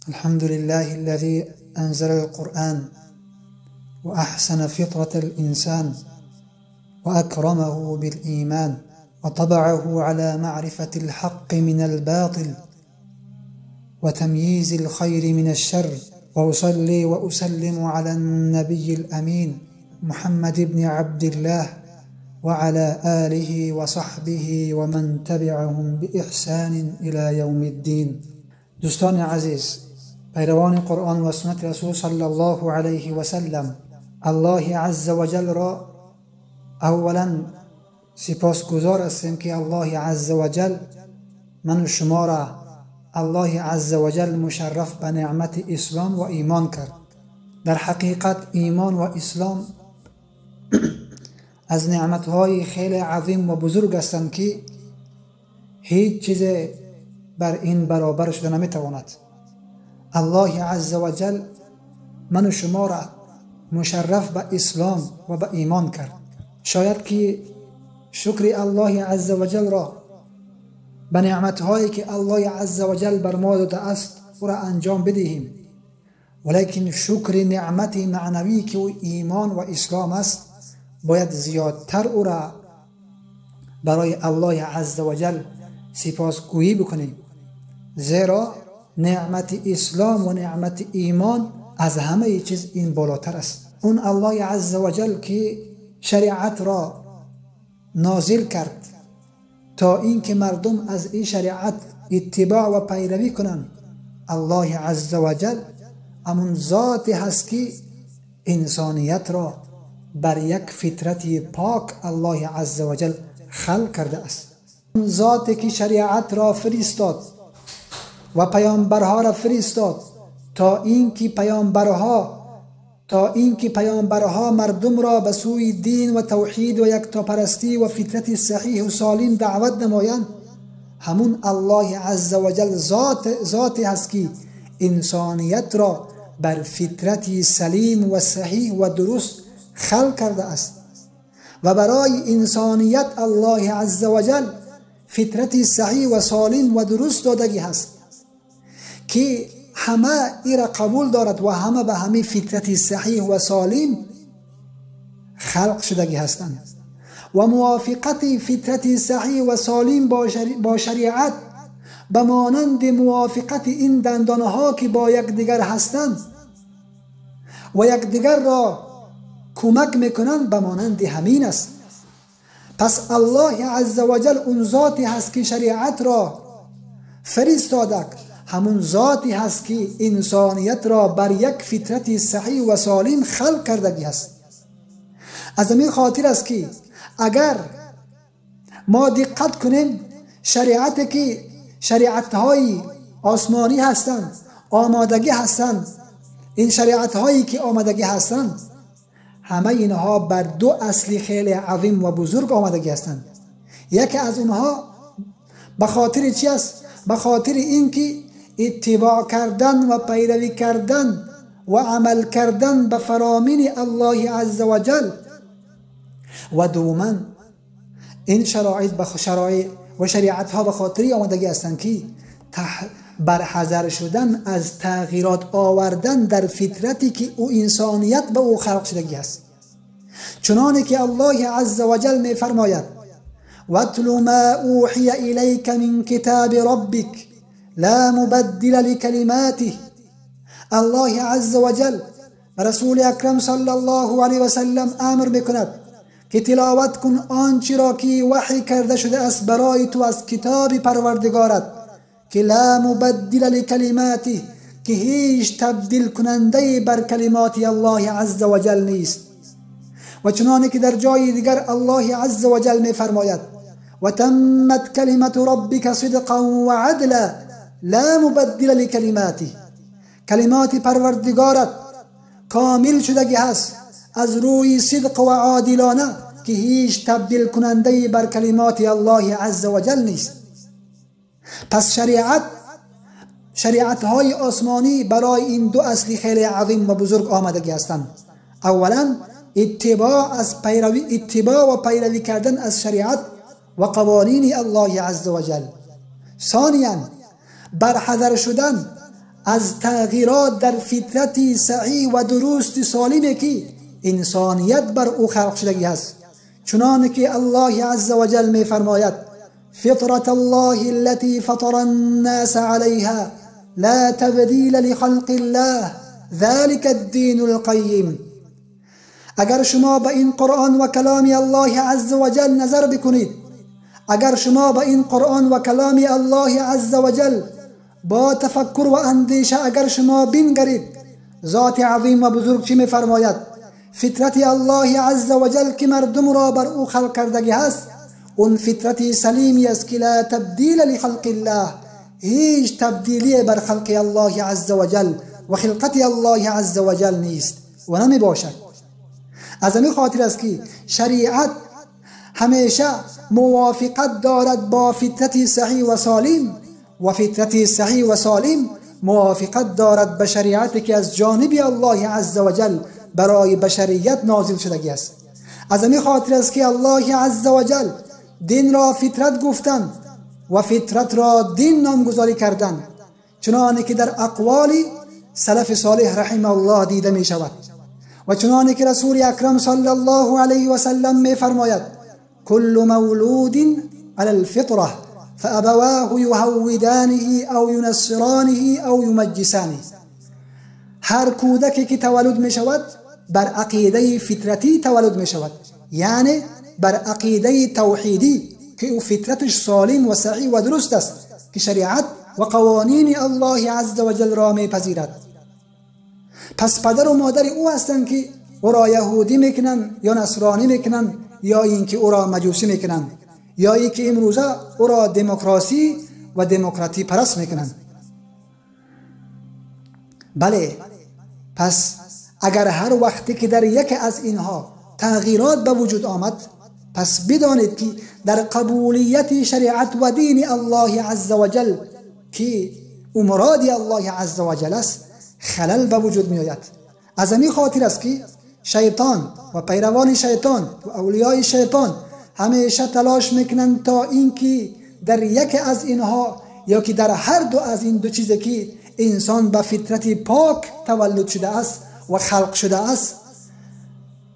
الحمد لله الذي أنزل القرآن وأحسن فطرة الإنسان وأكرمه بالإيمان وطبعه على معرفة الحق من الباطل وتمييز الخير من الشر. وأصلي وأسلم على النبي الأمين محمد بن عبد الله وعلى آله وصحبه ومن تبعهم بإحسان إلى يوم الدين. دوستان عزیز، پیروان قرآن و سنت رسول صلی الله علیه و سلم، الله عز و جل را اولا سپاسگزار هستیم که الله عز و جل من و شما را الله عز و جل مشرف به نعمت اسلام و ایمان کرد. در حقیقت ایمان و اسلام از نعمتهای خیلی عظیم و بزرگ هستند که هیچ چیز بر این برابر شده نمیتواند. الله عز و جل من و شما را مشرف به اسلام و به ایمان کرد. شاید که شکر الله عز و جل را به نعمتهایی که الله عز و جل بر ما داده است او را انجام بدهیم، ولیکن شکر نعمت معنوی که او ایمان و اسلام است باید زیادتر او را برای الله عز و جل سپاسگویی بکنیم، زیرا نعمت اسلام و نعمت ایمان از همه چیز این بالاتر است. اون الله عز و جل که شریعت را نازل کرد تا اینکه مردم از این شریعت اتباع و پیروی کنند، الله عز و جل امون ذاتی هست که انسانیت را بر یک فطرت پاک الله عز و جل خلق کرده است. اون ذاتی که شریعت را فرستاد و پیامبرها را فرستاد تا اینکه پیامبرها مردم را به سوی دین و توحید و یکتاپرستی و فطرت صحیح و سالم دعوت نمایند، همون الله عز و جل ذاتی هست که انسانیت را بر فطرت سلیم و صحیح و درست خلق کرده است و برای انسانیت الله عز و جل فطرت صحیح و سالم و درست دادگی هست که همه ای را قبول دارد و همه به همه فطرت صحیح و سالم خلق شدگی هستند و موافقت فطرت صحیح و سالم با شریعت به مانند موافقت این دندانها که با یکدیگر هستند و یکدیگر را کمک میکنند به مانند همین است. پس الله عز و جل اون ذاتی هست که شریعت را فرستاده، همون ذاتی هست که انسانیت را بر یک فطرت صحیح و سالم خلق کردگی است. از همین خاطر است که اگر ما دقت کنیم شریعت که شریعت‌های آسمانی هستند، آمادگی هستند، این شریعت‌هایی که آمادگی هستند همه اینها بر دو اصل خیلی عظیم و بزرگ آمادگی هستند. یکی از اونها به خاطر چی است؟ به خاطر اینکه اتباع کردن و پیروی کردن و عمل کردن به فرامین الله عز و جل و دوما این شرایط و شریعت ها به خاطر آمادگی هستند که برحذر شدن از تغییرات آوردن در فطرتی که او انسانیت به او خلق شدگی است. چنانه که الله عز و جل می فرماید وَاتْلُ مَا أُوحِيَ إِلَيْكَ مِنْ كِتَابِ رَبِّكَ لا مبدل لكلماته. الله عز و جل رسول اکرم صلی الله علیه و سلم امر میکند که تلاوت کن آنچه را که وحی کرده شده است برای تو از کتاب پروردگارت که لا مبدل لکلماته، که هیچ تبدیل کننده بر کلمات الله عز و جل نیست. و چنانه که در جای دیگر الله عز و جل میفرماید و تمت کلمت ربک صدقا و عدلا لا مبدل لکلماته، کلمات پروردگارت کامل شدگی هست از روی صدق و عادلانه که هیچ تبدیل کننده بر کلمات الله عز و جل نیست. پس شریعت های آسمانی برای این دو اصل خیلی عظیم و بزرگ آمدگی هستند. اولا اتباع و پیروی کردن از شریعت و قوانین الله عز و جل. ثانیا برحذر شدن از تغییرات در فطرتی صحیح و درست سالمی که انسانیت بر او خلق شدگی است. چنانه که الله عز و جل می فرماید فطرة الله التي فطر الناس عليها لا تبدیل لخلق الله ذلك الدین القیم. اگر شما به این قرآن و کلام الله عز و جل نظر بکنید، اگر شما به این قرآن و کلام الله عز و جل با تفکر و اندیشه اگر شما بنگرید، ذات عظیم و بزرگ چی می فرماید؟ فطرت الله عز و جل که مردم را بر او خلق کردگی هست، اون فطرتی سلیمی است که لا تبدیل لخلق الله، هیچ تبدیلی بر خلق الله عز و جل و خلقت الله عز و جل نیست و نمی باشد. از همین خاطر است که شریعت همیشه موافقت دارد با فطرت صحیح و سالم، و فطرت صحیح و سالم موافقت دارد به شریعتی که از جانب الله عز و جل برای بشریت نازل شدگی است. از همین خاطر است که الله عز و جل دین را فطرت گفتند و فطرت را دین نامگذاری کردند، چنانه که در اقوال سلف صالح رحمه الله دیده می شود و چنانه که رسول اکرم صلی الله علیه و سلم می فرماید کل مولود علی الفطره فابواه یهودانه او ینصرانه او یمجسانه. هر کودکی که تولد می شود بر عقیده فطرتی تولد می شود، یعنی بر عقیده توحیدی که او فطرتش سالم و صحیح و درست است که شریعت و قوانین الله عز و جل را می پذیرد. پس پدر و مادر او هستند که او را یهودی میکنن یا نصرانی میکنن یا اینکه او را مجوسی میکنن یا اینکه امروزه او را دموکراسی و دموکراتی پرست میکنن. بله، پس اگر هر وقتی که در یک از اینها تغییرات به وجود آمد، پس بدانید که در قبولیت شریعت و دین الله عز و جل که او مراد الله عز و جل است خلل به وجود می آید. از همین خاطر است که شیطان و پیروان شیطان و اولیای شیطان همیشه تلاش میکنند تا اینکه در یک از اینها یا که در هر دو از این دو چیزی که انسان به فطرت پاک تولد شده است و خلق شده است،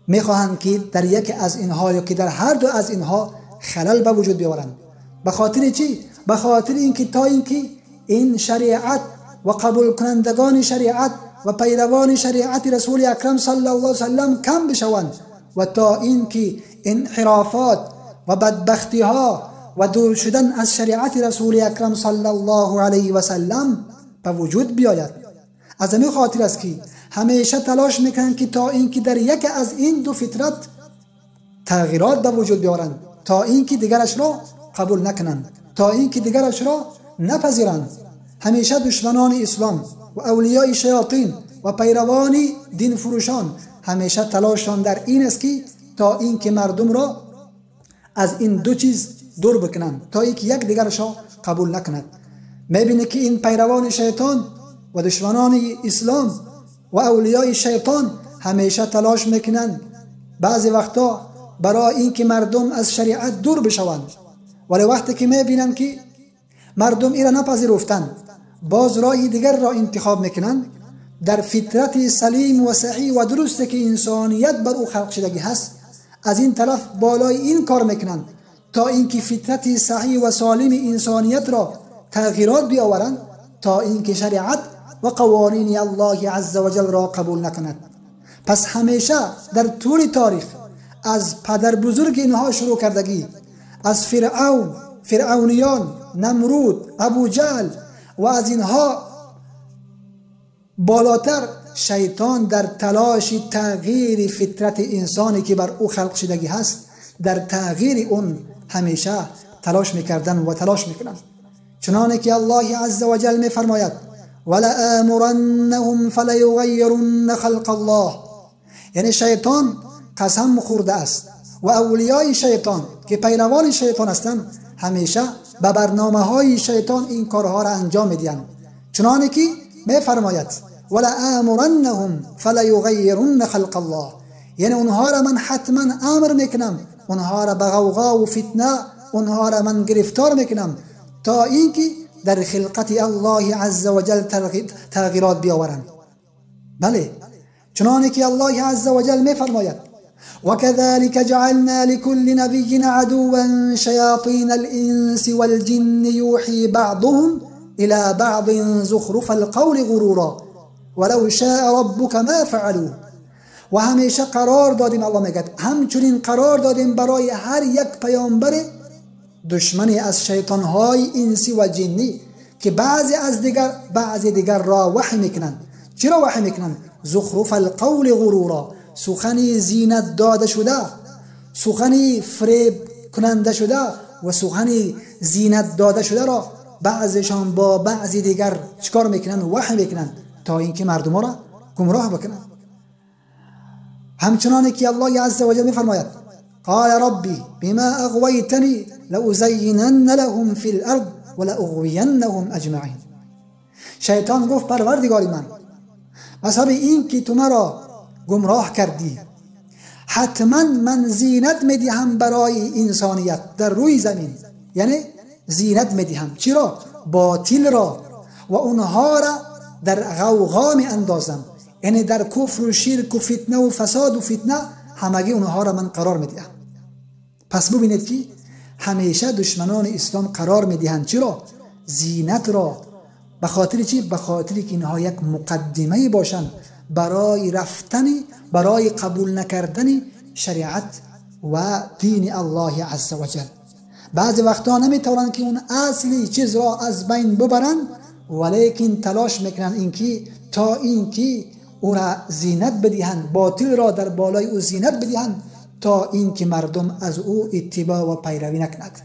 میخواهند که در یک از اینها یا که در هر دو از اینها خلل به وجود بیاورند. به خاطر چی؟ به خاطر اینکه تا اینکه این شریعت و قبول کنندگان شریعت و پیروان شریعت رسول اکرم صلی الله علیه و سلم کم بشوند و تا اینکه انحرافات و بدبختی ها و دور شدن از شریعت رسول اکرم صلی الله علیه و سلم به وجود بیاید. از همین خاطر است که همیشه تلاش میکنند که تا اینکه در یک از این دو فطرت تغییرات به وجود بیارند، تا اینکه دیگرش را قبول نکنند، تا اینکه دیگرش را نپذیرند. همیشه دشمنان اسلام و اولیای شیاطین و پیروان دین فروشان همیشه تلاششان در این است که تا اینکه مردم را از این دو چیز دور بکنند، تا اینکه یک دیگرش را قبول نکنند. میبینه که این پیروان شیطان و دشمنان اسلام و اولیای شیطان همیشه تلاش میکنند بعضی وقتا برای اینکه مردم از شریعت دور بشوند، ولی وقتی که میبینند که مردم ایرا نپذیرفتند، باز راه دیگر را انتخاب میکنند. در فطرت سلیم و صحیح و درسته که انسانیت بر او خلق شدگی هست، از این طرف بالای این کار میکنند تا اینکه فطرت صحیح و سالم انسانیت را تغییرات بیاورند، تا اینکه شریعت و قوانین الله عز و جل را قبول نکند. پس همیشه در طول تاریخ از پدر بزرگ اینها شروع کردگی، از فرعونیان، نمرود، ابو جهل و از اینها بالاتر، شیطان در تلاش تغییر فطرت انسانی که بر او خلق شدگی هست، در تغییر اون همیشه تلاش میکردن و تلاش میکنن. چنانه که الله عز و جل میفرماید ولآمرنهم فلیغیرن خلق الله، یعنی شیطان قسم خورده است و اولیای شیطان که پیروان شیطان هستند همیشه به برنامه های شیطان این کارها را انجام میدهند. چنانه که میفرماید ولآمرنهم فلیغیرن خلق الله، یعنی اونها را من حتما امر میکنم، اونها را به غوغا و فتنه اونها را من گرفتار میکنم تا اینکه در خلقت الله عز و جل تغییرات بیاورند. بله، چنانه که الله عز و جل میفرماید وكذلك جعلنا لكل نبي عدوا شياطين الإنس والجن يوحي بعضهم إلى بعض زخرف القول غرورا ولو شاء ربك ما فعلوه. و همیشه قرار دادیم، الله میگه همچنین قرار دادیم برای هر یک پیامبر دشمنی از شیطانهای انسی و جنی که بعضی دیگر را وحی میکنند. چرا وحی میکنند؟ زخرف القول غرورا، سخنی زینت داده شده، سخنی فریب کننده شده و سخنی زینت داده شده را بعضیشان با بعضی دیگر چکار میکنند؟ وحی میکنند تا اینکه مردم را گمراه بکنند. همچنانه که الله عز و جل میفرماید قال ربی بما اغویتنی لأزینن لهم فی الارض ولأغوینهم اجمعین. شیطان گفت پروردگاری من بسبب این که تو مرا گمراه کردی حتما من زینت میدهم برای انسانیت در روی زمین، یعنی زینت میدهم چرا؟ باطل را و اونها را در غوغا می اندازم، یعنی در کفر و شرک و فتنه و فساد و فتنه همگی اونها را من قرار میدهم. پس ببینید که همیشه دشمنان اسلام قرار میدهند چرا؟ زینت را. به خاطر چی؟ به خاطر که اینها یک مقدمه باشند برای رفتنی، برای قبول نکردن شریعت و دین الله عز و جل. بعضی وقتا نمیتونن که اون اصلی چیز را از بین ببرن، ولیکن تلاش میکنن اینکه تا اینکه او را زینت بدهند، باطل را در بالای او زینت بدهند تا اینکه مردم از او اتباع و پیروی نکنند.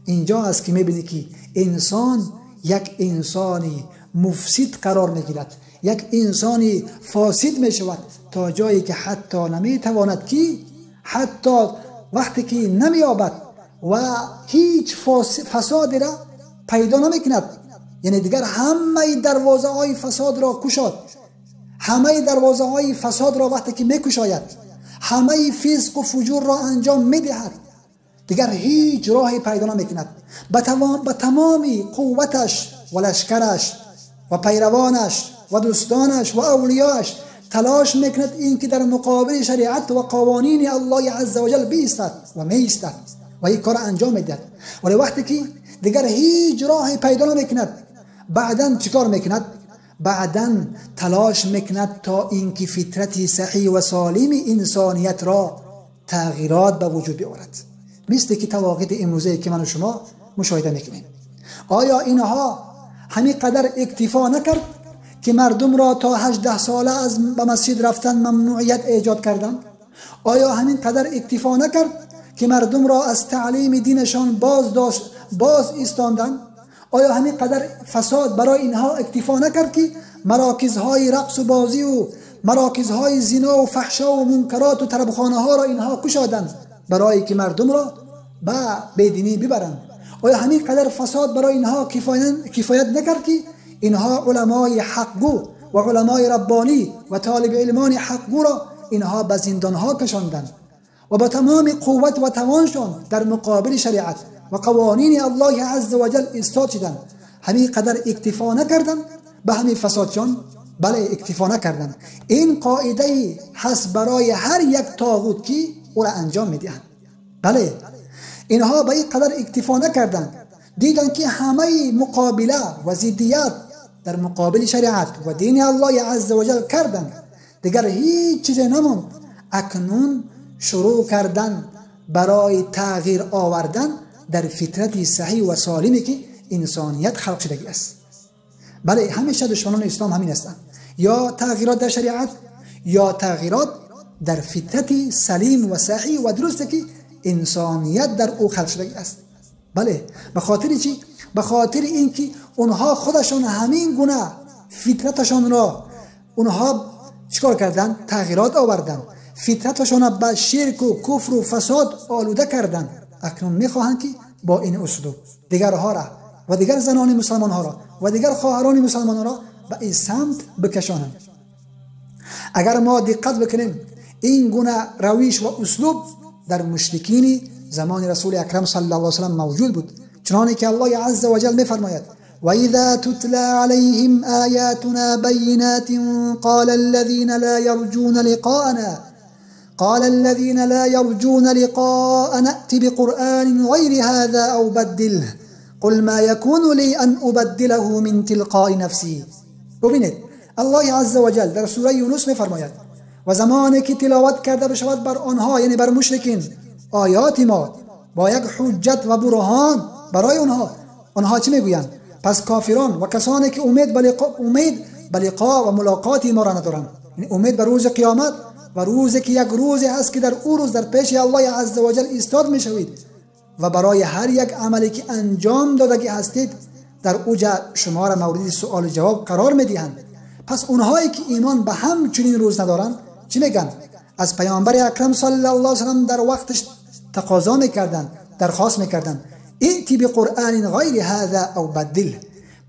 اینجا است که میبینی که انسان یک انسانی مفسد قرار میگیرد، یک انسانی فاسد میشود تا جایی که حتی نمیتواند که حتی وقتی که نمیابد و هیچ فسادی را پیدا نمیکند، یعنی دیگر همه دروازه های فساد را کشاد، همه دروازه های فساد را وقتی که میکشاید، همه فسق و فجور را انجام میدهد، دیگر هیچ راهی پیدا نمیکند. به تمامی قوتش و لشکرش و پیروانش و دوستانش و اولیاش تلاش میکند این که در مقابل شریعت و قوانین الله عز و جل بیستد و میستد و این کار انجام میدهد. ولی وقتی که دیگر هیچ راهی پیدا نمیکند، بعداً چیکار میکند؟ بعداً تلاش میکند تا اینکه فطرت صحیح و سالم انسانیت را تغییرات به وجود بیاورد، مثل که تواقیت امروزه که من و شما مشاهده میکنیم. آیا اینها همین قدر اکتفا نکرد که مردم را تا 18 ساله از به مسجد رفتن ممنوعیت ایجاد کردند؟ آیا همین قدر اکتفا نکرد که مردم را از تعلیم دینشان باز ایستاندند؟ آیا همین قدر فساد برای اینها اکتفا نکرد که مراکزهای رقص و بازی و مراکزهای زنا و فحشا و منکرات و طربخانه ها را اینها کشادند برای که مردم را به بدینی ببرند؟ آیا همین قدر فساد برای اینها کفایت نکرد که اینها علمای حقگو و علمای ربانی و طالب علمان حقگو را اینها به زندانها کشاندند و با تمام قوت و توانشان در مقابل شریعت و قوانین الله عز و جل ایستاد شدند؟ همین قدر اکتفا نکردند به همین فسادشان؟ بله، اکتفا نکردند. این قاعده هست برای هر یک طاغوت که او را انجام میدهند. بله، اینها به این قدر اکتفا نکردند، دیدن که همه مقابله و ضدیت در مقابل شریعت و دین الله عز و جل کردند، دیگر هیچ چیز نموند. اکنون شروع کردن برای تغییر آوردن در فطرت صحیح و سالمی که انسانیت خلق شدگی است. بله، همیشه دشمنان اسلام همین هستند، یا تغییرات در شریعت یا تغییرات در فطرت سلیم و صحیح و درستی که انسانیت در او خلق شده است. بله، به خاطر چی؟ به خاطر اینکه اونها خودشان همین گونه فطرتشان را اونها چیکار کردن؟ تغییرات آوردن، فطرتشان را به شرک و کفر و فساد آلوده کردن. اکنون میخواهند که با این اسلوب دیگرها را و دیگر زنان مسلمان ها را و دیگر خواهران مسلمان ها را به این سمت بکشانند. اگر ما دقت بکنیم این گونه روش و اسلوب در مشرکین زمان رسول اکرم صلی الله علیه و سلم موجود بود، چنانه که الله عز و جل میفرماید وإذا تتلى عليهم آياتنا بينات قال الذين لا يرجون لقاءنا ائت بقرآن غير هذا أو بدله قل ما يكون لي أن أبدله من تلقاء نفسي. ببینید الله عز وجل در سوره یونس می‌فرماید و زمانی که تلاوت کرده بشود بر آنها، یعنی بر مشرکین، آیات ما با یک حجت و برهان برای آنها چی میگویند؟ پس کافران و کسانی که امید به لقاء و ملاقات ما را ندارند، یعنی امید به روز قیامت و روزی که یک روزی هست که در او روز در پیش الله عز وجل ایستاد میشوید و برای هر یک عملی که انجام داده هستید در اوجا شما را مورد سوال جواب قرار میدهند. پس اونهایی که ایمان به همچنین روز ندارند چی میگن؟ از پیامبر اکرم صلی الله علیه و سلم در وقتش تقاضا میکردند، درخواست میکردند ائتی بقرآن غیر هذا او بدل،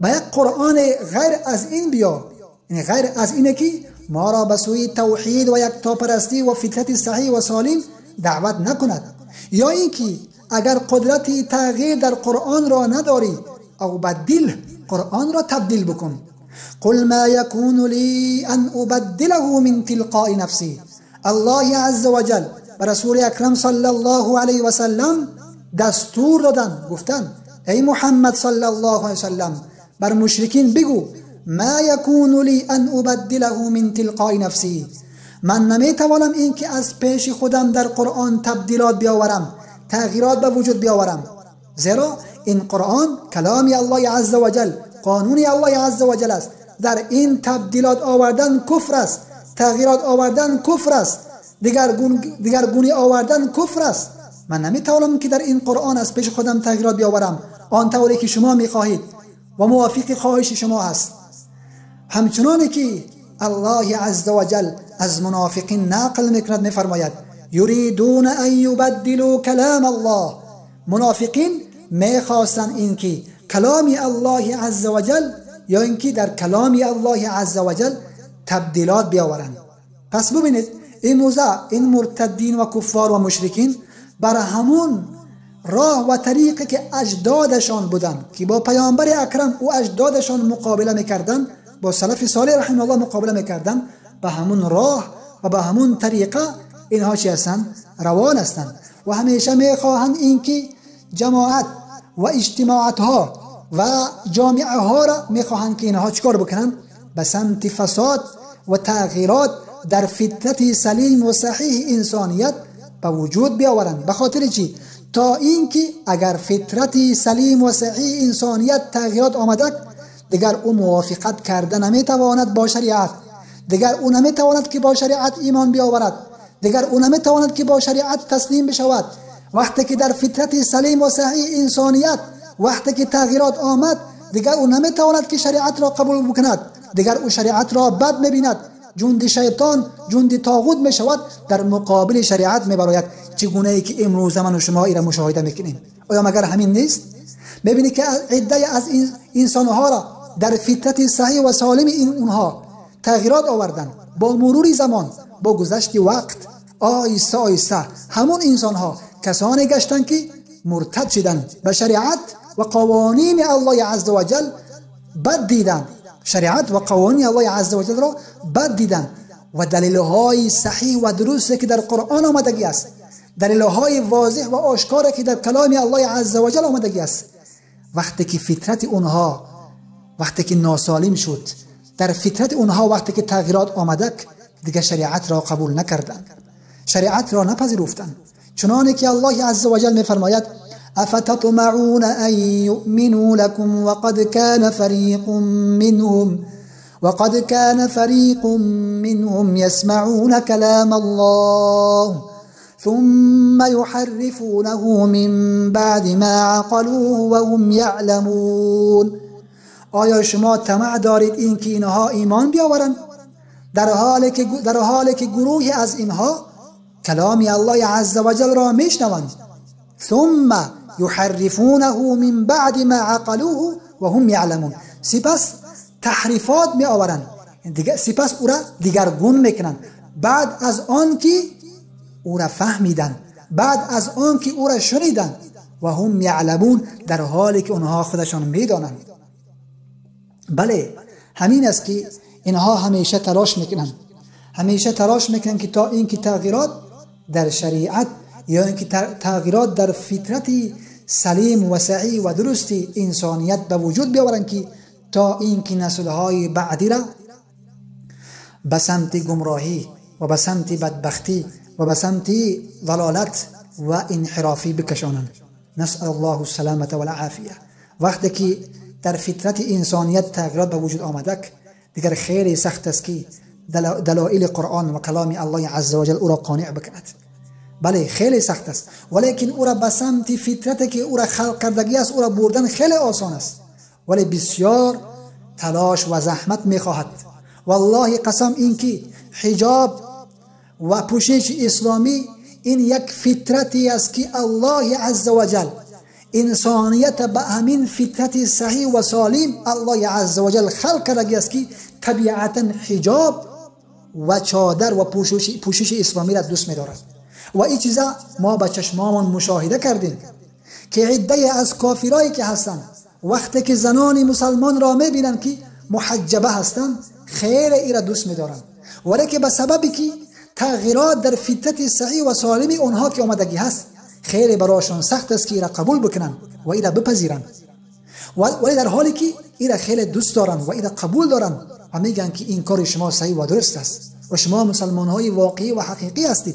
با یک قرآن غیر از این بیا، یعنی غیر از اینه که ما را به سوی توحید و یکتاپرستی و فطرت صحیح و سالم دعوت نکند، یا اینکه اگر قدرتی تغییر در قرآن را نداری او بدل، قرآن را تبدیل بکن. قل ما يكون لي ان ابدله من تلقاء نفسي. الله عز وجل به رسول اکرم صلی الله علیه و سلم دستور دادن، گفتن ای محمد صلی الله علیه و سلم بر مشرکین بگو ما يكون لي ان ابدله من تلقاء نفسي، من نمیتوانم این که از پیش خودم در قرآن تبدیلات بیاورم، تغییرات به وجود بیاورم، زیرا این قرآن کلام الله عز وجل، قانون الله عز وجل است. در این تبدیلات آوردن کفر است، تغییرات آوردن کفر است، دیگرگونی آوردن کفر است. من نمیتوانم که در این قرآن از پیش خودم تغییرات بیاورم آنطوری که شما میخواهید و موافق خواهش شما است. همچنانی که الله عز وجل از منافقین نقل میکند، میفرماید یریدون ان یبدلوا کلام الله، منافقین میخواستن اینکه کلام الله عز وجل یا اینکه در کلام الله عز وجل تبدیلات بیاورند. پس ببینید این موضع، این مرتدین و کفار و مشرکین بر همون راه و طریقی که اجدادشان بودن که با پیامبر اکرم و اجدادشان مقابله میکردن، با سلف صالح رحمه الله مقابله میکردن، به همون راه و به همون طریقه اینها چی هستند؟ روان هستند و همیشه میخواهند اینکه جماعت و اجتماعات ها و جامعه ها را میخواهند که اینها چیکار بکنند؟ به سمت فساد و تغییرات در فطرت سلیم و صحیح انسانیت به وجود بیاورند. به خاطر چی؟ تا اینکه اگر فطرت سلیم و صحیح انسانیت تغییرات آمده، دیگر او موافقت کرده نمیتواند با شریعت، دیگر او نمیتواند که با شریعت ایمان بیاورد، دیگر او نمیتواند که با شریعت تسلیم بشود. وقتی که در فطرت سلیم و صحیح انسانیت وقتی که تغییرات آمد، دیگر او نمیتواند که شریعت را قبول بکند، دیگر او شریعت را بد میبیند، جند شیطان، جند طاغوت میشود، در مقابل شریعت میبراید. چگونه ای که امروز من و شما این را مشاهده میکنیم؟ آیا مگر همین نیست؟ ببینید که عده از این انسانها را در فطرت صحیح و سالم اونها تغییرات آوردن. با مرور زمان، با گذشت وقت، آیسته آیسته همون انسانها کسانی گشتند که مرتد شدند، به شریعت و قوانین الله عز وجل بد دیدند، شریعت و قوانین الله عز وجل را بد دیدند و دلیل‌های صحیح و درستی که در قرآن آمدگی است، دلیل‌های واضح و آشکار که در کلام الله عز وجل آمدگی است، وقتی که فطرت اونها وقتی که ناسالم شد، در فطرت اونها وقتی که تغییرات آمده، دیگه شریعت را قبول نکردند، شریعت را نپذیرفتند. چنانه که الله عز وجل می‌فرماید افتطمعون ان يؤمنوا لكم وقد كان فريق منهم يسمعون كلام الله ثم يحرفونه من بعد ما عقلوه وهم يعلمون. آیا شما طمع دارید این که اینها ایمان بیاورند در حالی که گروهی از اینها کلام الله عز وجل را میشنوند، ثم یحرفونه من بعد ما عقلوه و هم یعلمون، سپس تحریفات می آورند، سپس او را دیگرگون میکنند بعد از آن که او را فهمیدند، بعد از آن که او را شنیدند، و هم یعلمون، در حالی که اونها خودشان میدانند. بله همین است که اینها همیشه تلاش میکنن که تا اینکه تغییرات در شریعت یا اینکه تغییرات در فطرت سلیم و صحیح و درست انسانیت به وجود بیاورند، که تا اینکه نسل‌های بعدی را به سمت گمراهی و به سمت بدبختی و به سمت ضلالت و انحرافی بکشانند. نسأل الله السلامة والعافیه. وقتی که در فطرت انسانیت تغییرات به وجود آمدک، دیگر خیلی سخت است که دلایل قرآن و کلام الله عز و جل او را قانع بکند. بله خیلی سخت است، ولیکن او را به سمت فطرت که او را خلق کردگی است او را بردن خیلی آسان است، ولی بسیار تلاش و زحمت میخواهد. والله قسم این که حجاب و پوشش اسلامی این یک فطرتی است که الله عز و جل انسانیت به همین فطرت صحیح و سالم الله عز و جل خلق کرده است که طبیعتا حجاب و چادر و پوشش اسلامی را دوست می‌دارد. و این چیزا ما با چشمامون مشاهده کردیم که عده از کافرایی که هستند وقتی که زنان مسلمان را می‌بینند که محجبه هستند خیلی این را دوست می‌دارند، ولی که به سببی که تغییرات در فطرت صحیح و سالم اونها که آمدگی هست خیلی برایشان سخت است که این را قبول بکنند و این را بپذیرند، ولی در حالی که این را خیلی دوست دارند و این را قبول دارند و میگن که این کار شما صحیح و درست است و شما مسلمان های واقعی و حقیقی هستید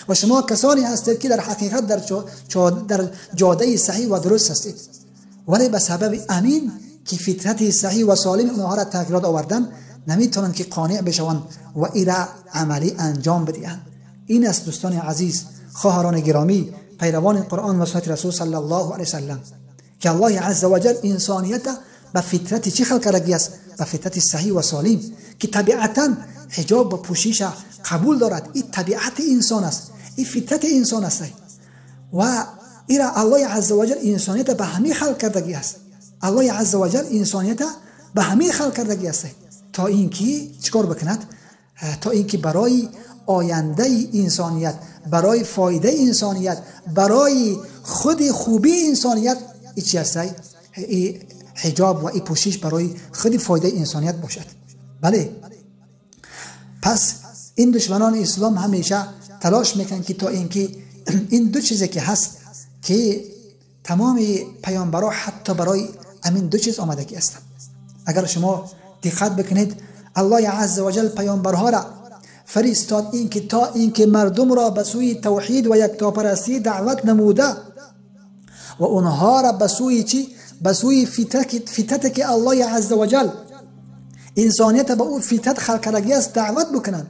و شما کسانی هستید که در حقیقت در جاده صحیح و درست هستید، ولی به سبب امین که فطرت صحیح و سالم اونها را تغییرات آوردن نمیتونن که قانع بشوند و این را عملی انجام بدهند. این است دوستان عزیز، خواهران گرامی، پیروان قرآن و سنت رسول صلی الله علیه وسلم، که الله عز و جل انسانیت به فطرت چی خلق کرده است؟ به فطرت صحیح و سالم که طبیعتا حجاب و پوشش قبول دارد. این طبیعت انسان است، این فطرت انسان است و این را الله عز و جل انسانیت به همین خلق کرده است. الله عز و جل انسانیت به همین خلق کرده است تا اینکه چیکار بکند؟ تا اینکه برای آینده انسانیت، برای فایده انسانیت، برای خود خوبی انسانیت این چی است؟ این حجاب و این پوشش برای خود فایده انسانیت باشد. بله، پس این دشمنان اسلام همیشه تلاش میکنن که تا اینکه این دو چیزی که هست که تمام پیامبران حتی برای همین دو چیز آمدگی هستند. اگر شما دقت بکنید الله عز و جل پیامبرها را فرستاد تا اینکه مردم را به سوی توحید و یکتاپرستی دعوت نموده و اونها را به سوی چی؟ به سوی فطرت که الله عز و جل انسانیت به اون فطرت خلق کرده است دعوت بکنند.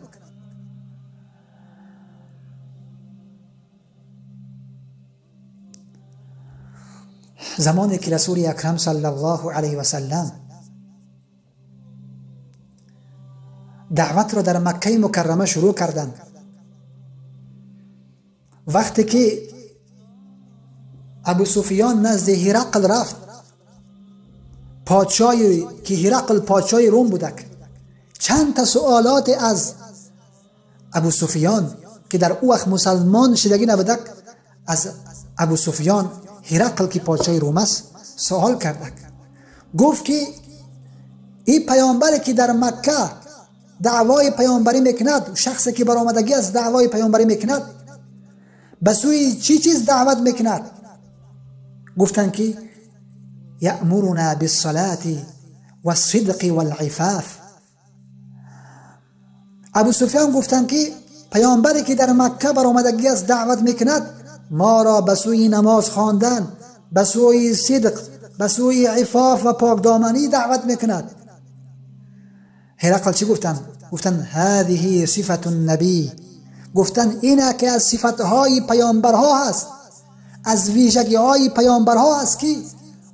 زمانی که رسول اکرم صلی الله علیه و سلم دعوت را در مکه مکرمه شروع کردند، وقتی که ابو سفیان نزد هرقل رفت، پادشاهی که هرقل پادشاه روم بودک، چند تا سوالات از ابو سفیان که در او وقت مسلمان شدگی نبودک از ابو سفیان هرقل که پادشاه روم است سوال کردک. گفت که این پیامبری که در مکه دعوای پیامبری میکند، شخصی که برآمدگی از دعوای پیامبری میکند، به سوی چی چیز دعوت میکند؟ گفتن که یأمرنا بالصلاة والصدق والعفاف. ابو سفیان گفتن که پیامبری که در مکه برآمدگی از دعوت میکند ما را به سوی نماز خواندن، به سوی صدق، به سوی عفاف و پاکدامنی دعوت میکند. هرقل چی گفتن؟ گفتن هذه صفت النبی. گفتن اینا که از صفتهای پیامبرها هست، از ویژگی های پیامبرها هست که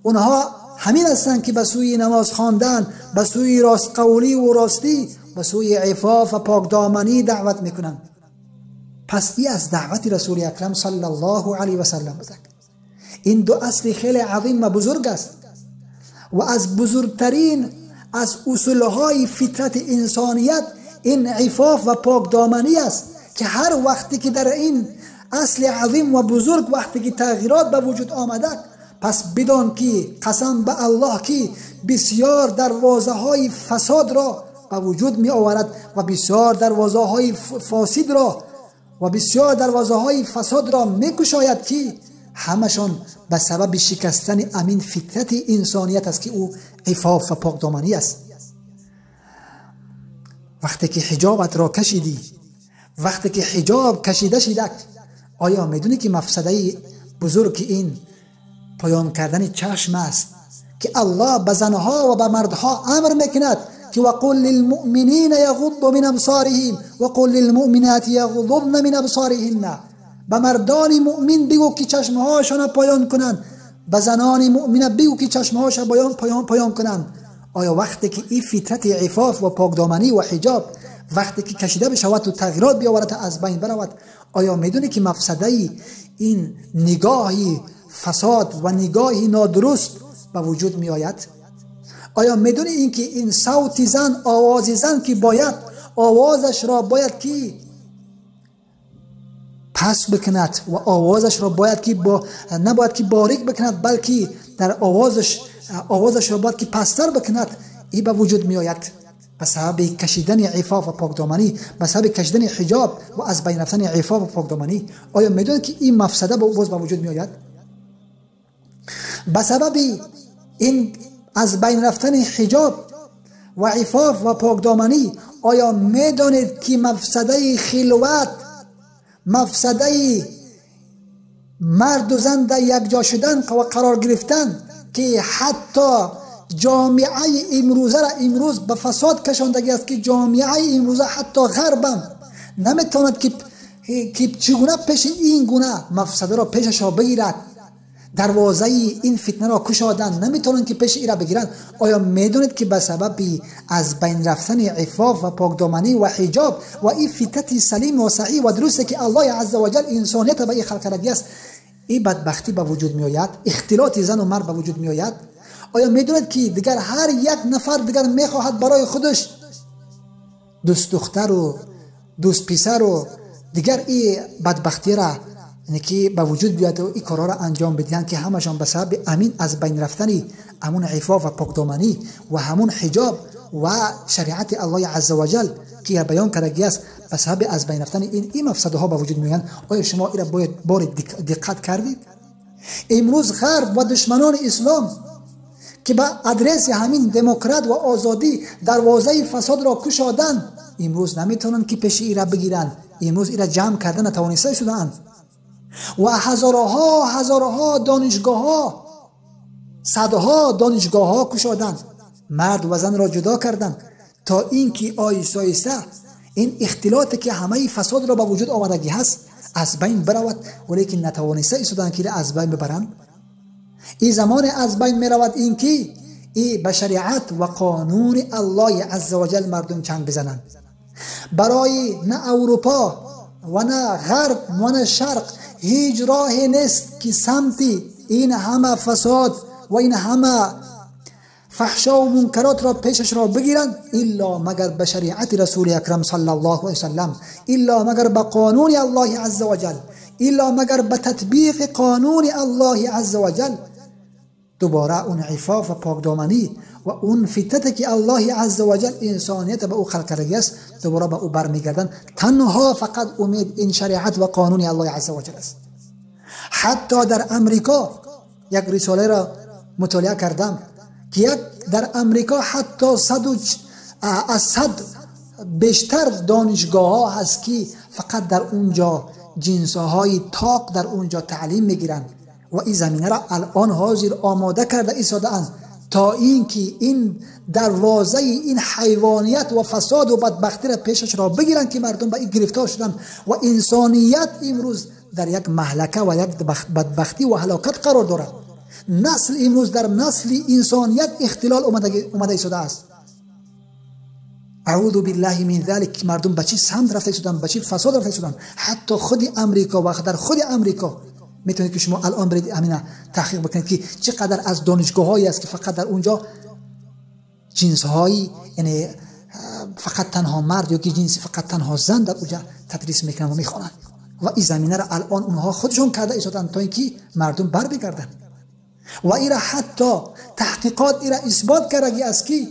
اونها همین هستند که به سوی نماز خواندن، به سوی راست قولی و راستی، به سوی عفاف و پاکدامنی دعوت میکنن. پس این از دعوت رسول اکرم صلی الله علیه و سلم بود. این دو اصل خیلی عظیم و بزرگ است و از بزرگترین از اصولهای فطرت انسانیت این عفاف و پاکدامنی است که هر وقتی که در این اصل عظیم و بزرگ وقتی که تغییرات به وجود آمده، پس بدان که قسم به الله که بسیار دروازه های فساد را به وجود می آورد و بسیار دروازه های فاسد را و بسیار دروازه های فساد را می گشاید که همشان به سبب شکستن امین فطرت انسانیت است که او عفاف و پاکدامنی است. وقتی که حجابت را کشیدی، وقتی که حجاب کشیده شدک، آیا میدونی که مفسده بزرگ این پایان کردن چشم است که الله به زنها و به مردها امر میکند که وقل للمؤمنین یغضوا من ابصارهم وقل للمؤمنات یغضضن من ابصارهن. به مردان مؤمن بگو که چشمهاشان پایان کنند، به زنان مؤمنه بگو که چشمهاشان پایان کنند. آیا وقتی که این فطرت عفاف و پاکدامنی و حجاب وقتی که کشیده بشود و تغییرات بیاورد از بین برود، آیا میدونی که مفسده این نگاهی فساد و نگاهی نادرست به وجود می آید؟ آیا میدونی این که این صوت زن، آواز زن که باید آوازش را باید که پس بکند و آوازش را باید که نباید که باریک بکند، بلکه در آوازش را باید که پستر بکند، این به وجود می آید به سبب کشیدن عفاف و پاکدامنی، به سبب کشیدن حجاب و از بین رفتن عفاف و پاکدامنی. آیا میدونید که این مفسده باز به وجود می آید؟ به سبب این از بین رفتن حجاب و عفاف و پاکدامنی، آیا میدانید که مفسده خلوت، مفسده مرد و زن در یک جا شدن و قرار گرفتن که حتی جامعه امروزه را امروز به فساد کشاندگی است که جامعه امروزه حتی غربم نمیتواند که چگونه پیش این گونه مفسده را پیشش را بگیرد، دروازه این فتنه را کشادن نمیتونن که پیش ای را بگیرن. آیا میدونید که به سبب از بین رفتن عفاف و پاکدامنی و حجاب و این فطرت سلیم و صحیح و درسته که الله عزوجل انسانیت به این خلق کرده است، این بدبختی به وجود می آید، اختلاط زن و مرد به وجود می آید؟ آیا میدونید که دیگر هر یک نفر دیگر میخواهد برای خودش دوست دختر و دوست پسر و دیگر این بدبختی را یعنی که به وجود بیاد و این کارا را انجام بدهند که همشان به سبب امین از بین رفتن همون عفاف و پاکدامنی و همون حجاب و شریعت الله عزوجل که بیان کرده است، به سبب از بین رفتن این مفسده ها به وجود میآیند. آیا شما این را باید بار دقت کردید؟ امروز غرب و دشمنان اسلام که به ادرس همین دموکرات و آزادی دروازه فساد را کشادن، امروز نمیتونن که پیش ای را بگیرن، امروز ای را جمع کردن نتوانسته شدند و هزارها دانشگاه ها، صدها دانشگاه ها کشادند، مرد و زن را جدا کردند تا اینکه آیسته آیسته این اختلاطی که همه فساد را به وجود آوردگی هست از بین برود، ولیکن نتوانسته شدند که از بین ببرند. این زمان از بین می رود اینکه به شریعت و قانون الله عزوجل مردم چنگ بزنند. برای نه اروپا و نه غرب و نه شرق هیچ راهی نیست که سمتی این همه فساد و این همه فحشا و منکرات را پیشش را بگیرند الا مگر به شریعت رسول اکرم صلی الله علیه وسلم، الا مگر به قانون الله عزوجل، الا مگر به تطبیق قانون الله عزوجل. دوباره اون عفاف و پاکدامنی و اون فطرت که الله عزوجل انسانیت به او خلق کرده است دوباره به او برمیگردن. تنها فقط امید این شریعت و قانون الله عزوجل است. حتی در امریکا یک رساله را مطالعه کردم که در امریکا حتی از 100 بیشتر دانشگاه ها هست که فقط در اونجا جنسهای طاق در اونجا تعلیم میگیرند و این زمینه را الان حاضر آماده کرده ایستاده‌اند تا اینکه این دروازه این حیوانیت و فساد و بدبختی را پیشش را بگیرند که مردم به این گرفتار شدند و انسانیت امروز در یک مهلکه و یک بدبختی و هلاکت قرار دارد. نسل امروز در نسل انسانیت اختلال اومده ایستاده است. اعوذ بالله من ذلك. مردم به چی سمت رفته ایستادند، به چی فساد رفته ایستادند. حتی خود امریکا و در خود امریکا میتونید که شما الان برید همین تحقیق بکنید که چقدر از دانشگاه‌هایی است که فقط در اونجا جنس‌هایی یعنی فقط تنها مرد یا که جنسی فقط تنها زن در اونجا تدریس میکنن و میخوانند و این زمینه را الان اونها خودشون کرده ایستادن تا اینکه مردم بر بگردن. و ایرا حتی تحقیقات ایرا اثبات کرده است که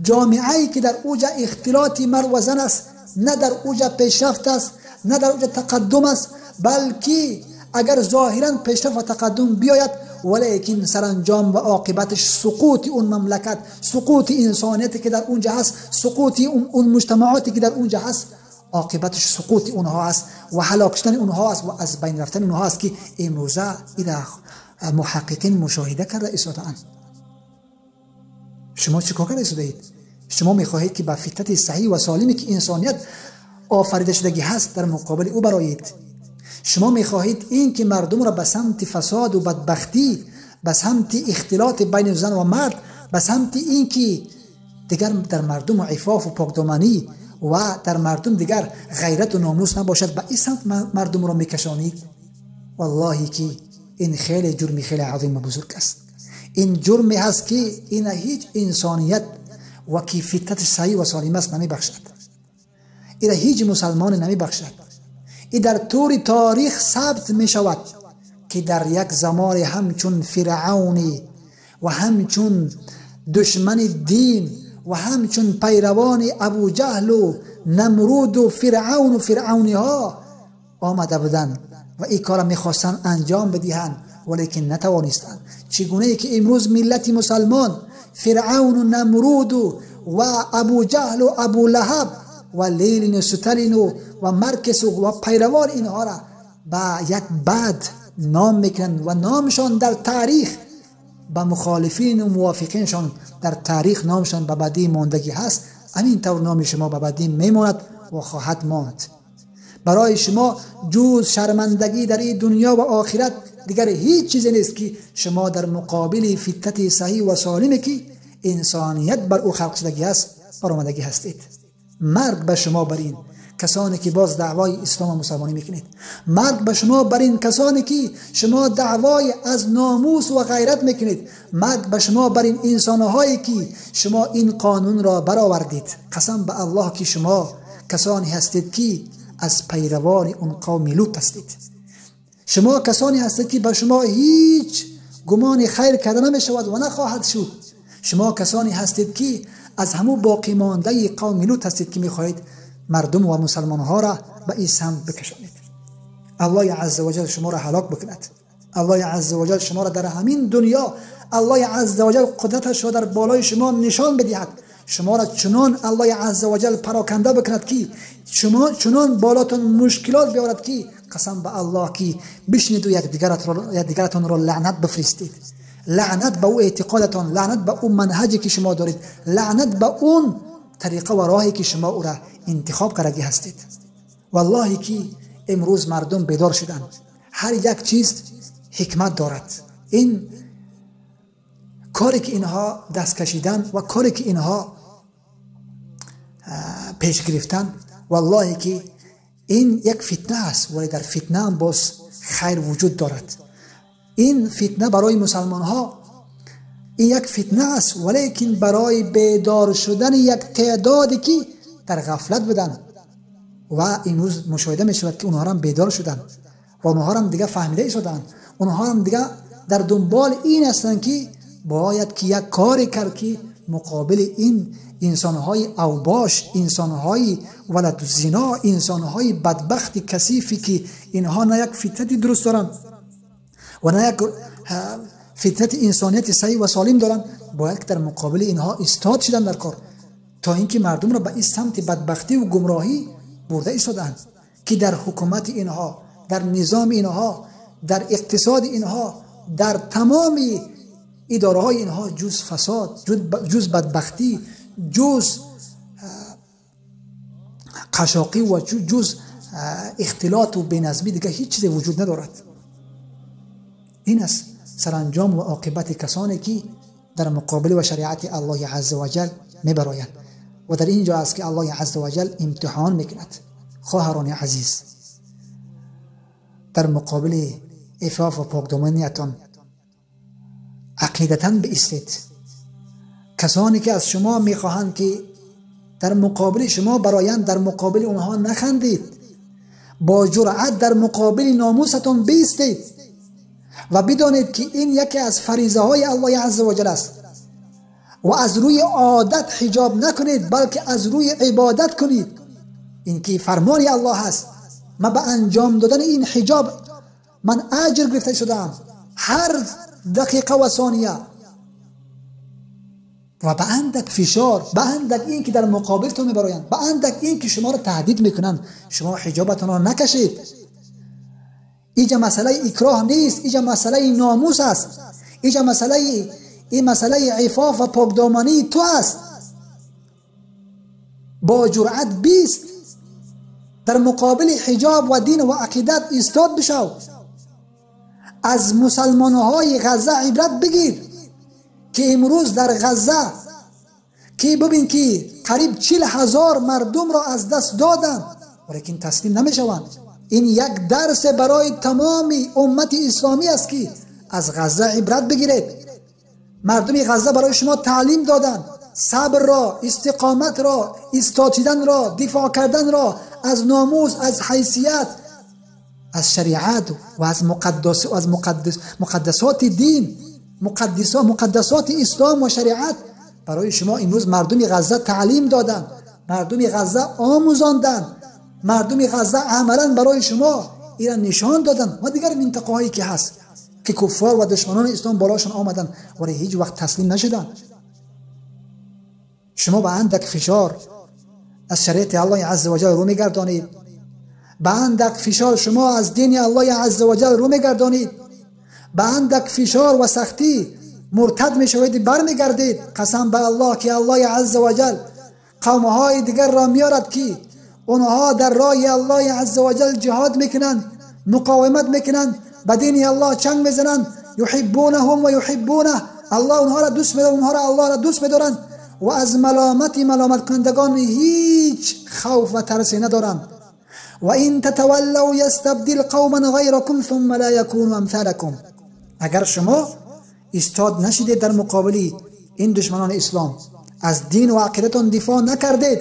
جامعه‌ای که در اوج اختلاط مرد و زن است، نه در اوج پیشرفت است، نه در اوج تقدم است، بلکه اگر ظاهرا پیشرفت و تقدم بیاید ولیکن سرانجام و عاقبتش سقوط اون مملکت، سقوط انسانیتی که در اونجا هست، سقوط اون مجتمعاتی که در اونجا هست، عاقبتش سقوط اونها است و هلاک شدن اونها است و از بین رفتن اونها است که امروزه اینا محققین مشاهده کرده استادان. شما چیکار کرده اید؟ شما میخواهید که با فطرت صحیح و سالمی که انسانیت آفریده شدگی هست در مقابل او برایید. شما میخواهید این که مردم را به سمت فساد و بدبختی، به سمت اختلاط بین زن و مرد، به سمت این که دیگر در مردم عفاف و پاکدامنی و در مردم دیگر غیرت و ناموس نباشد، به این سمت مردم را میکشانید. والله که این خیلی جرمی خیلی عظیم و بزرگ است. این جرمی هست که این هیچ انسانیت و که فطرت صحیح و سالم است نمیبخشد. این هیچ مسلمان نمیبخشد. این در طور تاریخ ثبت می شود که در یک زمان همچون فرعونی و همچون دشمن دین و همچون پیروان ابو جهل و نمرود و فرعون و فرعونی ها آمده بودند و این کار میخواستن انجام بدهند ولیکن نتوانستند. چگونه ای که امروز ملت مسلمان فرعون و نمرود و ابو جهل و ابو لهب و لینین و ستالین و مارکس و پیروان اینها را با یک بد نام میکنند و نامشان در تاریخ با مخالفین و موافقینشان در تاریخ نامشان به بدی ماندگی هست، همین طور نام شما به بدی میماند و خواهد ماند. برای شما جز شرمندگی در این دنیا و آخرت دیگر هیچ چیزی نیست که شما در مقابل فطرت صحیح و سالمی که انسانیت بر او خلق شدگی است برآمدگی هستید. مرگ به شما بر این کسانی که باز دعوای اسلام و مسلمانی میکنید. مرگ به شما بر این کسانی که شما دعوای از ناموس و غیرت میکنید. مرگ به شما بر این انسانهایی که شما این قانون را برآوردید. قسم به الله که شما کسانی هستید که از پیروان اون قوم لوط هستید. شما کسانی هستید که به شما هیچ گمان خیر کرده نمیشود و نخواهد شد. شما کسانی هستید که از همو باقی مانده قوم لوط هستید که میخواهید مردم و مسلمان ها را به این سمت بکشانید. الله عز و جل شما را هلاک بکند. الله عز و جل شما را در همین دنیا الله عز و جل قدرتش را در بالای شما نشان بدهد. شما را چنان الله عز و جل پراکنده بکند که شما چنان بالاتون مشکلات بیاورد که قسم به الله که بشنید و یکدیگرتون را لعنت بفرستید. لعنت به او اعتقادتان، لعنت به اون منهجی که شما دارید، لعنت به اون طریقه و راهی که شما او را انتخاب کرده هستید. والله که امروز مردم بیدار شدند. هر یک چیز حکمت دارد. این کاری که اینها دست کشیدن و کاری که اینها پیش گرفتن والله که این یک فتنه است ولی در فتنه هم باز خیر وجود دارد. این فتنه برای مسلمان ها این یک فتنه است ولیکن برای بیدار شدن یک تعدادی که در غفلت بودن و امروز مشاهده می شود که اونها هم بیدار شدن و اونها هم دیگه فهمیده شدن. اونها هم دیگه در دنبال این هستند که باید که یک کاری کرد که مقابل این انسانهای اوباش، انسانهای ولد زنا، انسانهای بدبخت کثیفی که اینها نه یک فطرت درست دارن و نه یک فطرت انسانیت صحیح و سالم دارن، باید که در مقابل اینها استاد شدن در کار تا اینکه مردم را به این سمت بدبختی و گمراهی برده ایستادند که در حکومت اینها، در نظام اینها، در اقتصاد اینها، در تمام اداره های اینها جز فساد، جز بدبختی، جز قشاقی و جز اختلاط و بینظمی دیگه هیچ چیزی وجود ندارد. این است سرانجام و عاقبت کسانی که در مقابل و شریعت الله عز و جل میبرایند و در اینجا است که الله عز و جل امتحان میکند. خواهران عزیز، در مقابل عفاف و پاکدامنیتان عقیدتاً بایستید. کسانی که از شما میخواهند که در مقابل شما برایند، در مقابل اونها نخندید. با جرأت در مقابل ناموستان بایستید. و بدانید که این یکی از فریضه های الله عز و جل است و از روی عادت حجاب نکنید بلکه از روی عبادت کنید. این که فرمان الله هست. من به انجام دادن این حجاب من اجر گرفته شدم هر دقیقه و ثانیه. و به اندک فشار، به اندک این که در مقابلتون میبرایند، به اندک این که شما را تهدید میکنند شما حجابتون را نکشید. اینجا مسئله اکراه نیست، اینجا مسئله ناموس است، اینجا مسئله عفاف و پاکدامنی تو است. با جرأت بیست در مقابل حجاب و دین و عقیدت ایستاد بشو. از مسلمانهای غزه عبرت بگیر که امروز در غزه که ببین که قریب 40,000 مردم را از دست دادن ولیکن تسلیم نمیشوند. این یک درس برای تمام امت اسلامی است که از غزه عبرت بگیرید. مردم غزه برای شما تعلیم دادن صبر را، استقامت را، ایستادن را، دفاع کردن را از ناموس، از حیثیت، از شریعت و از مقدسات دین، مقدسات اسلام و شریعت برای شما امروز مردم غزه تعلیم دادن، مردم غزه آموزاندن، مردم غزه عملا برای شما اینا نشان دادن. و دیگر منطقه هایی که هست که کفار و دشمنان اسلام بالاشون آمدن ولی هیچ وقت تسلیم نشدن. شما به اندک فشار از شریعت الله عز و جل رو میگردانید، به اندک فشار شما از دین الله عز و جل رو میگردانید، به اندک فشار و سختی مرتد میشوید برمیگردید. قسم به الله که الله عز و جل قومهای دیگر را میارد که اونها در راه الله عز و جل جهاد میکنند، مقاومت میکنند، به دین الله چنگ میزنند. یحبونهم و یحبونه، الله اونها را دوست میدارد، اونها را الله را دوست میدارند و از ملامت کنندگان هیچ خوف و ترسی ندارند. و این تتولوا یستبدل قوما غیرکم ثم لا یکونوا امثالکم. اگر شما ایستاد نشدید در مقابل این دشمنان اسلام، از دین و عقیدتون دفاع نکردید،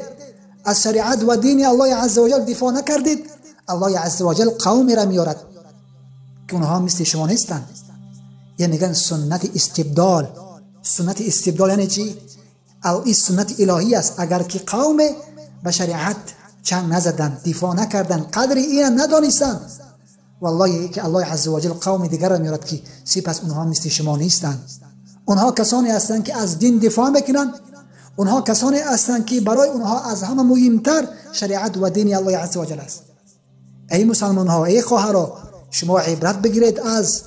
از شریعت و دین الله عز و جل دفاع نکردید، الله عز و جل قومی را میارد که اونها مثل شما نیستند. یعنی میگن سنت استبدال. سنت استبدال یعنی چی؟ این سنت الهی است. اگر که قوم به شریعت چنگ نزدن، دفاع نکردن، قدر این ندانستند، والله که الله عز و جل قوم دیگر را میارد که سپس اونها مثل شما نیستند. اونها کسانی هستند که از دین دفاع میکنند، اونها کسانی هستند که برای اونها از همه مهمتر شریعت و دین الله عز و جل است. ای مسلمان ها، ای خواهرها، شما عبرت بگیرید از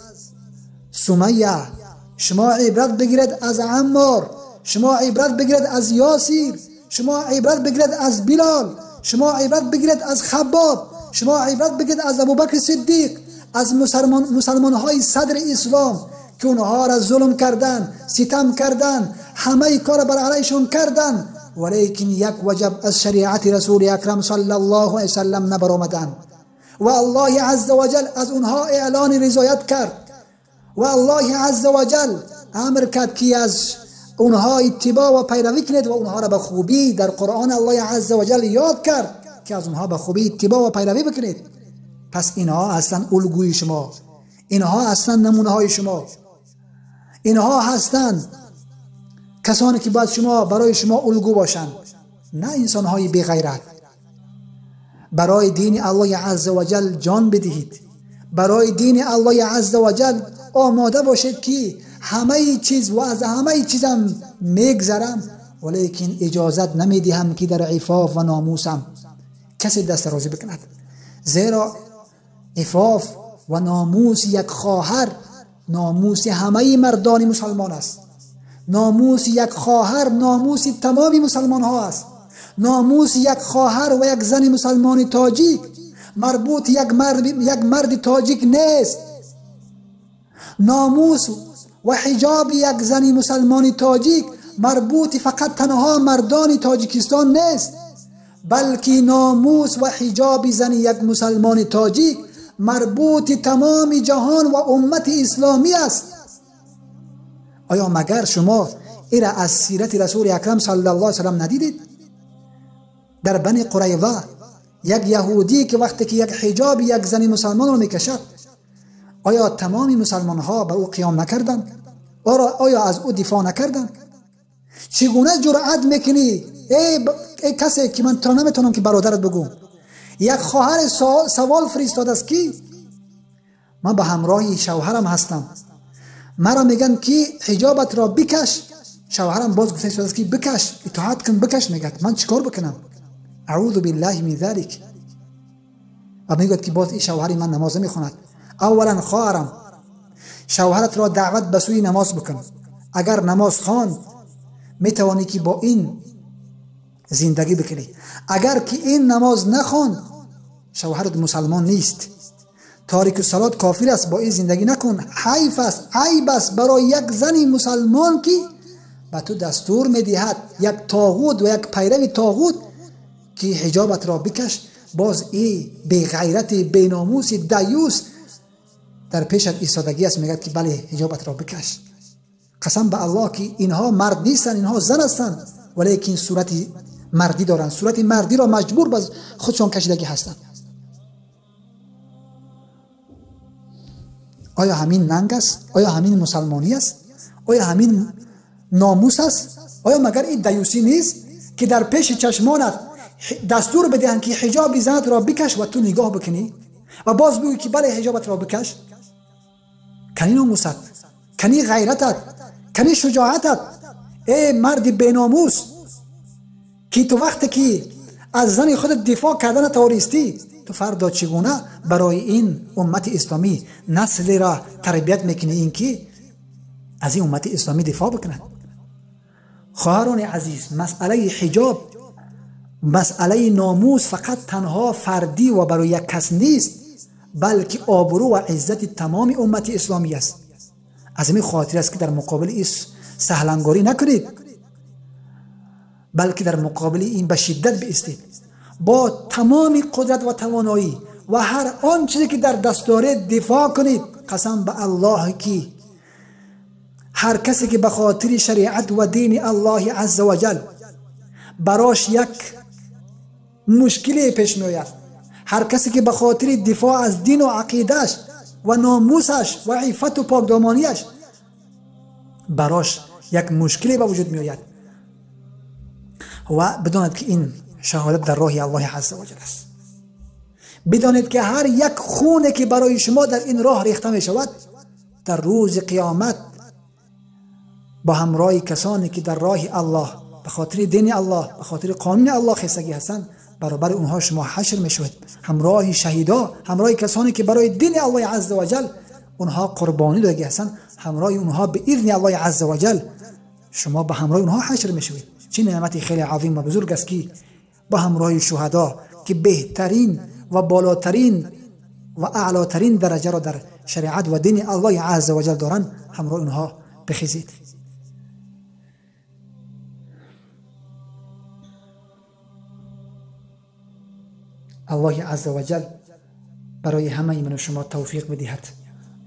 سمیه، شما عبرت بگیرید از عمار، شما عبرت بگیرید از یاسیر، شما عبرت بگیرید از بلال، شما عبرت بگیرید از خباب، شما عبرت بگیرید از ابوبکر صدیق، از مسلمان های صدر اسلام که اونها را ظلم کردن، ستم کردن، همه کار بر علیشون کردن ولیکن یک وجب از شریعت رسول اکرم صلی الله علیه وسلم نبرآمدند و الله عز و جل از اونها اعلان رضایت کرد و الله عز و جل امر کرد که از اونها اتباع و پیروی کنید و اونها را به خوبی در قرآن الله عز و جل یاد کرد که از اونها به خوبی اتباع و پیروی بکنید. پس اینها هستند الگوی شما، اینها هستند نمونه های شما، اینها هستند کسانی که باید شما برای شما الگو باشند، نه انسان های بی غیرت. برای دین الله عز و جل جان بدهید، برای دین الله عز و جل آماده باشید که همه چیز و از همه چیزم میگذرم ولیکن اجازت نمیدهم که در عفاف و ناموسم کسی دست درازی بکند. زیرا عفاف و ناموس یک خواهر ناموس همه مردان مسلمان است. ناموس یک خواهر ناموس تمام مسلمان ها است. ناموس یک خواهر و یک زن مسلمان تاجیک مربوط یک مرد تاجیک نیست. ناموس و حجاب یک زن مسلمان تاجیک مربوط فقط تنها مردان تاجیکستان نیست، بلکه ناموس و حجاب زن یک مسلمان تاجیک مربوط تمام جهان و امت اسلامی است. آیا مگر شما ایرا از سیرت رسول اکرم صلی الله علیه وسلم ندیدید؟ در بنی قریظه یک یهودی که وقتی که یک حجاب یک زن مسلمان رو میکشد آیا تمامی مسلمان ها به او قیام نکردند؟ آیا از او دفاع نکردند؟ چگونه جرأت میکنی ای کسی که من تو نمیتونم که برادرت بگم، یک خواهر سوال فرستاده است که من به همراه شوهرم هستم، مرا میگن که حجابت را بکش، شوهرم باز گفته است که بکش، اطاعت کن، بکش. میگه من چیکار بکنم؟ اعوذ بالله من ذلک. و میگه که باز این شوهری من نماز میخواند. اولا خواهرم، شوهرت را دعوت به سوی نماز بکن. اگر نماز خواند میتوانی که با این زندگی بکنی. اگر که این نماز نخواند شوهرت مسلمان نیست، تارک الصلات کافر است، با این زندگی نکن. حیف است، عیب است برای یک زن مسلمان که به تو دستور میدهد، یک طاغوت و یک پیرو طاغوت، که حجابت را بکش. باز این بی غیرت، بی ناموس، دیوس در پیشت ایستادگی است، میگه که بله حجابت را بکش. قسم به الله که اینها مرد نیستن، اینها زن هستند، ولیکن صورت مردی دارن، صورت مردی را مجبور به خودشان کشیدگی هستند. آیا همین ننگ است؟ آیا همین مسلمانی است؟ آیا همین ناموس است؟ آیا مگر این دیوسی نیست که در پیش چشمانت دستور بدهند که حجاب زنت را بکش و تو نگاه بکنی و باز بگویی که بله حجابت را بکش؟ کنی ناموست، کنی غیرتت، کنی شجاعتت، ای مرد بیناموس که تو وقتی که از زن خودت دفاع کردن توانستی، تو فردا چگونه برای این امت اسلامی نسل را تربیت میکنی این که از این امت اسلامی دفاع بکنند؟ خواهران عزیز، مسئله حجاب، مسئله ناموس فقط تنها فردی و برای یک کس نیست، بلکه آبرو و عزت تمام امت اسلامی است. از این خاطر است که در مقابل این سهلنگاری نکنید، بلکه در مقابل این به شدت بایستید، با تمام قدرت و توانایی و هر آن چیزی که در دست دارید دفاع کنید. قسم به الله که هر کسی که به خاطر شریعت و دین الله عز و جل براش یک مشکلی پیش میآید، هر کسی که به خاطر دفاع از دین و عقیدهش و ناموسش و عفت و پاکدامانیش براش یک مشکلی به وجود میآید، و بداند که این شهادت در راه الله عز و جل است. بدانید که هر یک خونه که برای شما در این راه ریخته می شود، در روز قیامت با همراه کسانی که در راه الله به خاطر دین الله، به خاطر قانون الله خستگی هستند، برابر اونها شما حشر می شوید. همراه شهیدا، همراه کسانی که برای دین الله عز و جل اونها قربانی داده هستند، همراه اونها به اذن الله عز و جل شما به همراه اونها حشر می شوید. چه نعمتی خیلی عظیم و بزرگ است که با همراه شهدا که بهترین و بالاترین و اعلاترین درجه را در شریعت و دین الله عز و جل دارند، همراه اونها بخیزید. الله عز و جل برای همه من و شما توفیق بدهد.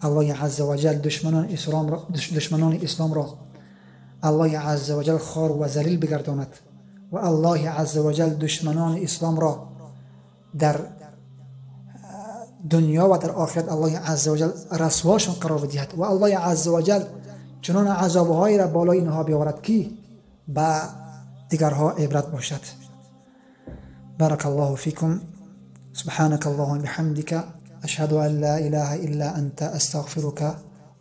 الله عز و جل دشمنان اسلام را الله عز و جل خوار و ذلیل بگرداند و الله عز و جل دشمنان اسلام را در دنیا و در آخرت الله عز و جل رسواشون قرار بدهد و الله عز و جل چنان عذابهای را بالای اینها بیاورد که با دیگرها عبرت باشد. بارك الله فيكم. سبحانك اللهم بحمدك أشهد أن لا إله إلا أنت أستغفرك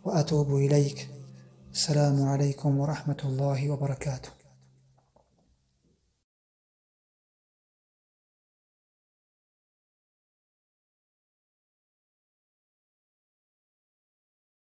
وأتوب إليك. السلام عليكم ورحمة الله وبركاته.